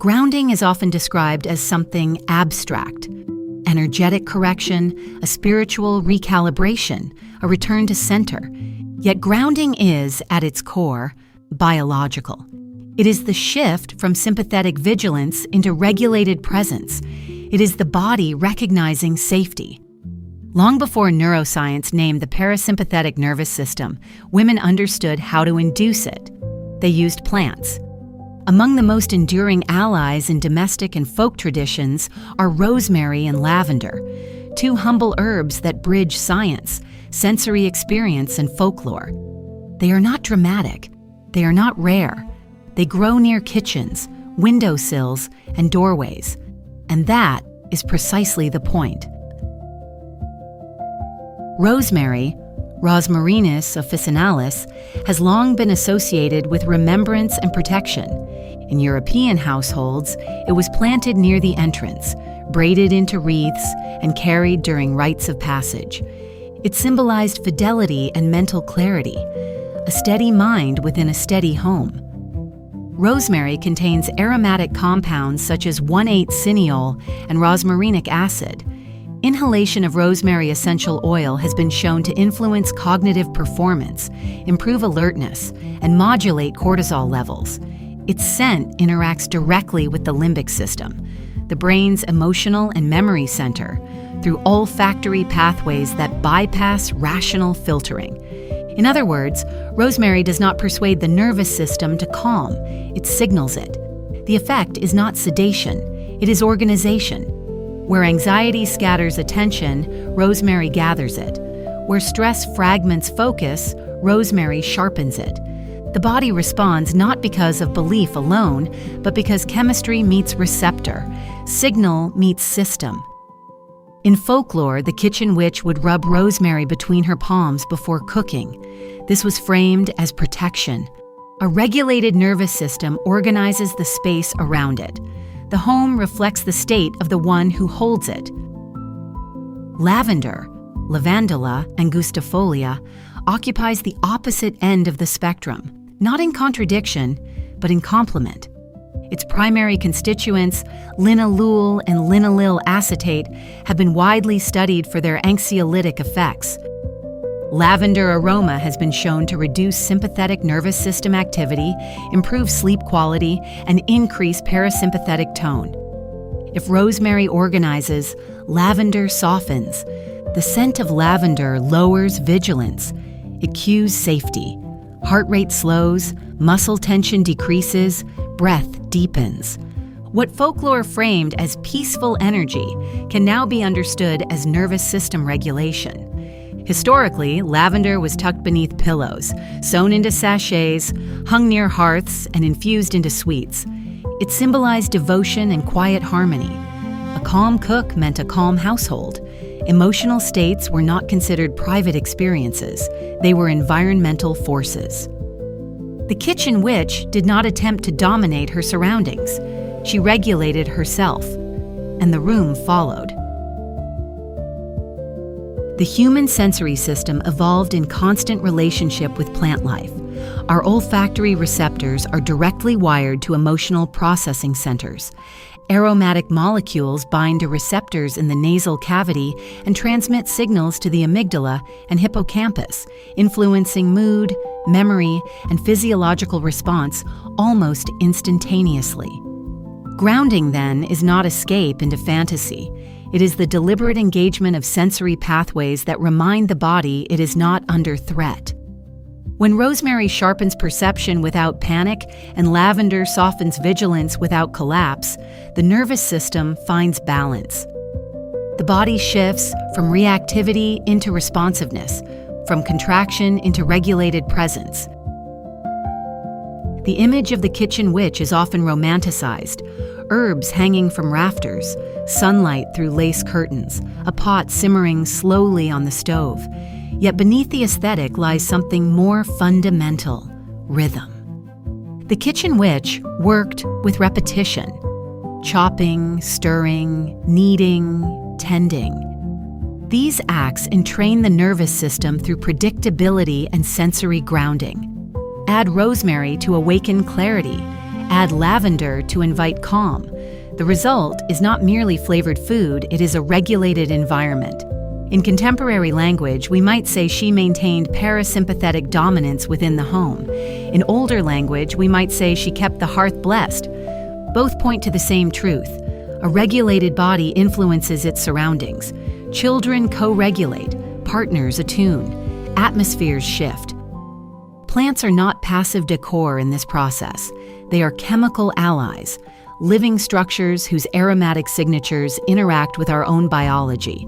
Grounding is often described as something abstract, energetic correction, a spiritual recalibration, a return to center. Yet grounding is, at its core, biological. It is the shift from sympathetic vigilance into regulated presence. It is the body recognizing safety. Long before neuroscience named the parasympathetic nervous system, women understood how to induce it. They used plants. Among the most enduring allies in domestic and folk traditions are rosemary and lavender, two humble herbs that bridge science, sensory experience, and folklore. They are not dramatic. They are not rare. They grow near kitchens, windowsills, and doorways. And that is precisely the point. Rosemary, Rosmarinus officinalis, has long been associated with remembrance and protection. In European households, it was planted near the entrance, braided into wreaths, and carried during rites of passage. It symbolized fidelity and mental clarity, a steady mind within a steady home. Rosemary contains aromatic compounds such as 1,8-cineol and rosmarinic acid. Inhalation of rosemary essential oil has been shown to influence cognitive performance, improve alertness, and modulate cortisol levels. Its scent interacts directly with the limbic system, the brain's emotional and memory center, through olfactory pathways that bypass rational filtering. In other words, rosemary does not persuade the nervous system to calm, it signals it. The effect is not sedation, it is organization. Where anxiety scatters attention, rosemary gathers it. Where stress fragments focus, rosemary sharpens it. The body responds not because of belief alone, but because chemistry meets receptor, signal meets system. In folklore, the kitchen witch would rub rosemary between her palms before cooking. This was framed as protection. A regulated nervous system organizes the space around it. The home reflects the state of the one who holds it. Lavender, Lavandula angustifolia, occupies the opposite end of the spectrum, not in contradiction, but in complement. Its primary constituents, linalool and linalool acetate, have been widely studied for their anxiolytic effects. Lavender aroma has been shown to reduce sympathetic nervous system activity, improve sleep quality, and increase parasympathetic tone. If rosemary organizes, lavender softens. The scent of lavender lowers vigilance. It cues safety. Heart rate slows, muscle tension decreases, breath deepens. What folklore framed as peaceful energy can now be understood as nervous system regulation. Historically, lavender was tucked beneath pillows, sewn into sachets, hung near hearths, and infused into sweets. It symbolized devotion and quiet harmony. A calm cook meant a calm household. Emotional states were not considered private experiences. They were environmental forces. The kitchen witch did not attempt to dominate her surroundings. She regulated herself, and the room followed. The human sensory system evolved in constant relationship with plant life. Our olfactory receptors are directly wired to emotional processing centers. Aromatic molecules bind to receptors in the nasal cavity and transmit signals to the amygdala and hippocampus, influencing mood, memory, and physiological response almost instantaneously. Grounding, then, is not escape into fantasy. It is the deliberate engagement of sensory pathways that remind the body it is not under threat. When rosemary sharpens perception without panic and lavender softens vigilance without collapse, the nervous system finds balance. The body shifts from reactivity into responsiveness, from contraction into regulated presence. The image of the kitchen witch is often romanticized. Herbs hanging from rafters, sunlight through lace curtains, a pot simmering slowly on the stove. Yet beneath the aesthetic lies something more fundamental: rhythm. The kitchen witch worked with repetition: chopping, stirring, kneading, tending. These acts entrain the nervous system through predictability and sensory grounding. Add rosemary to awaken clarity. Add lavender to invite calm. The result is not merely flavored food, it is a regulated environment. In contemporary language, we might say she maintained parasympathetic dominance within the home. In older language, we might say she kept the hearth blessed. Both point to the same truth. A regulated body influences its surroundings. Children co-regulate, partners attune, atmospheres shift. Plants are not passive decor in this process. They are chemical allies, living structures whose aromatic signatures interact with our own biology.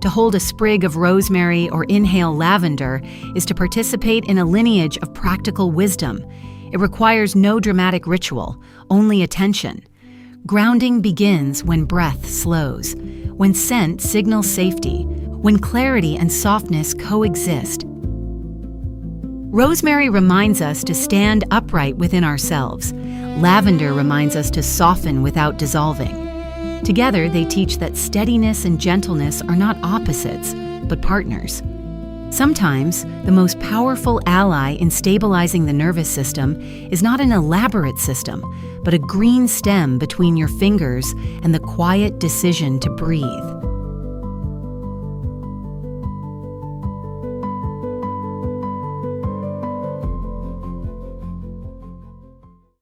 To hold a sprig of rosemary or inhale lavender is to participate in a lineage of practical wisdom. It requires no dramatic ritual, only attention. Grounding begins when breath slows, when scent signals safety, when clarity and softness coexist. Rosemary reminds us to stand upright within ourselves. Lavender reminds us to soften without dissolving. Together, they teach that steadiness and gentleness are not opposites, but partners. Sometimes, the most powerful ally in stabilizing the nervous system is not an elaborate system, but a green stem between your fingers and the quiet decision to breathe.